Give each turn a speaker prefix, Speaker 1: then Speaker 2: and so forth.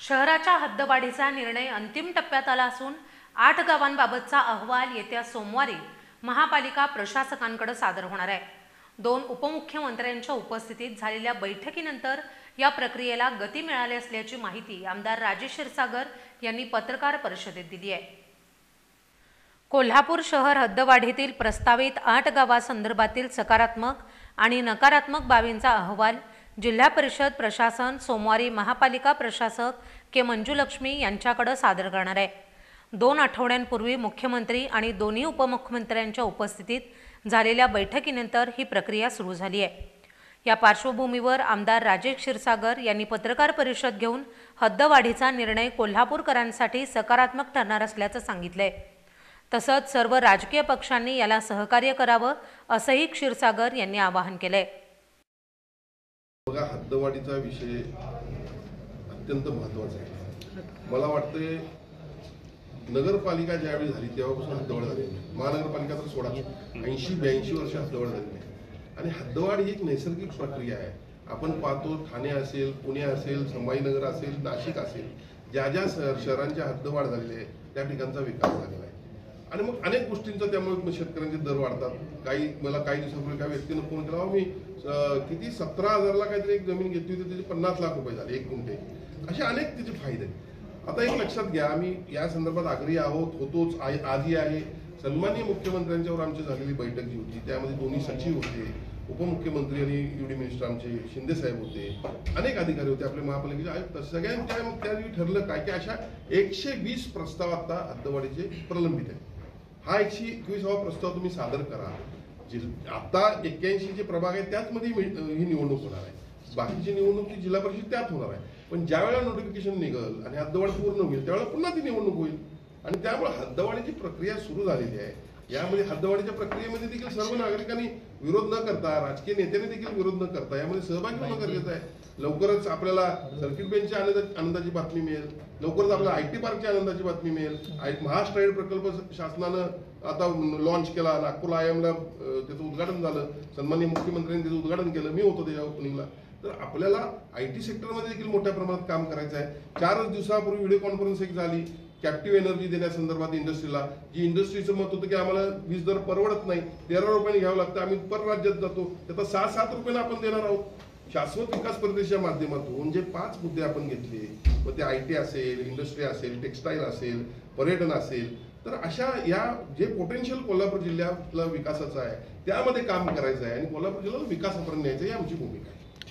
Speaker 1: शहराच्या हद्दवाढीचा निर्णय अंतिम टप्प्यात आला असून 8 गावांबाबतचा अहवाल येत्या सोमवारी महापालिका प्रशासकांकडे सादर होणार आहे। 2 उपमुख्यमंत्र्यांच्या उपस्थितीत झालेल्या बैठकीनंतर या प्रक्रियेला गती मिळाली असल्याची माहिती आमदार राजेश क्षीरसागर यांनी पत्रकार परिषदेत दिली आहे। कोल्हापूर शहर हद्दवाढीतील प्रस्तावित 8 गावांसंदर्भातील सकारात्मक आणि नकारात्मक बाबींचा अहवाल जिल्हा परिषद प्रशासन सोमवारी महापालिका प्रशासक के मंजुलक्ष्मी यांच्याकडे सादर करणार आहे। 2 आठवड्यांपूर्वी मुख्यमंत्री आणि दोन्ही उपमुख्यमंत्र्यांच्या उपस्थितीत झालेल्या बैठकीनंतर ही प्रक्रिया सुरू झाली आहे। या पार्श्वभूमीवर आमदार राजेश क्षीरसागर यांनी पत्रकार परिषद घेऊन हद्दवाढीचा निर्णय कोल्हापूरकरांसाठी सकारात्मक ठरणार असल्याचं सांगितलंय। तसंच सर्व राजकीय पक्षांनी याला सहकार्य करावं असंही क्षीरसागर यांनी आवाहन केलंय।
Speaker 2: बघा, हद्दवाढीचा विषय अत्यंत महत्त्वाचा आहे। मला वाटते नगरपालिका ज्यावेळी झाली तेव्हापासून हद्दवाढ झाली नाही। महानगरपालिका तर सोडा 80-82 वर्ष हद्दवाढ झाली नाही। आणि हद्दवाढ ही एक नैसर्गिक प्रक्रिया आहे। आपण पाहतो, ठाणे असेल, पुणे असेल, संभाजीनगर असेल, नाशिक असेल, ज्या ज्या शहरांच्या हद्दवाढ झालेली आहे त्या ठिकाणचा विकास झालेला आहे। आणि मग अनेक गोष्टींचा त्यामुळे शेतकऱ्यांचे दर वाढतात। मला काही दिवसांपूर्वी काही व्यक्तीने फोन केला, मी किती 17,000ला काहीतरी एक जमीन घेतली होती, त्याचे 50 लाख रुपये झाले 1 गुंठे। असे अनेक त्याचे फायदे। आता एक लक्षात घ्या, आम्ही या संदर्भात आग्रही होतोच, आधी आहे। सन्माननीय मुख्यमंत्र्यांच्यावर आमची झालेली बैठक जी होती त्यामध्ये दोन्ही सचिव होते, उपमुख्यमंत्री आणि युडी मिनिस्टर आमचे शिंदे साहेब होते, अनेक अधिकारी होते, आपले महापालिकेचे आयुक्त, सगळ्यांच्या त्यावेळी ठरलं काय की अशा 120 प्रस्ताव आता हद्दवाढीचे प्रलंबित आहेत। हा 121वा प्रस्ताव तुम्ही सादर करा। आता 81 जे प्रभाग आहेत त्याचमध्ये ही निवडणूक होणार आहे। बाकीची निवडणूक ती जिल्हा परिषद त्यात होणार आहे। पण ज्या वेळेला नोटिफिकेशन निघेल आणि हद्दवाढ पूर्ण होईल त्यावेळेला पुन्हा ती निवडणूक होईल। आणि त्यामुळे हद्दवाढीची प्रक्रिया सुरू झालेली आहे। यामध्ये हद्दवाढीच्या प्रक्रियेमध्ये देखील सर्व नागरिकांनी विरोध न करता, राजकीय नेत्यांनी देखील विरोध न करता यामध्ये सहभागी होणं गरजेचं आहे। लवकरच आपल्याला सर्किट बेंचच्या आनंदाची बातमी मिळेल, लवकरच आपल्याला IT पार्कच्या आनंदाची बातमी मिळेल। महाराष्ट्र राईड प्रकल्प शासनानं आता लॉन्च केला, नागपूरला IIMला त्याचं उद्घाटन झालं, सन्माननीय मुख्यमंत्र्यांनी त्याचं उद्घाटन केलं, मी होतो त्याच्या ओपनिंगला। तर आपल्याला IT सेक्टरमध्ये देखील मोठ्या प्रमाणात काम करायचं आहे। 4 दिवसापूर्वी व्हिडिओ कॉन्फरन्स एक झाली कॅप्टिव्ह एनर्जी देण्यासंदर्भात इंडस्ट्रीला, जी इंडस्ट्रीचं मत होतं की आम्हाला वीज दर परवडत नाही, 13 रुपयांनी घ्यावं लागतं, आम्ही परराज्यात जातो, त्याचा 6-7 रुपयांना आपण देणार आहोत। शाश्वत विकास प्रदेशाच्या माध्यमातून जे 5 मुद्दे आपण घेतले, मग ते IT असेल, इंडस्ट्री असेल, टेक्सटाईल असेल, पर्यटन असेल, तर अशा या जे पोटेन्शियल कोल्हापूर जिल्ह्यातला विकासाचं आहे त्यामध्ये काम करायचं आहे आणि कोल्हापूर जिल्ह्याला विकासापर्यंत न्यायचं ही आमची भूमिका आहे।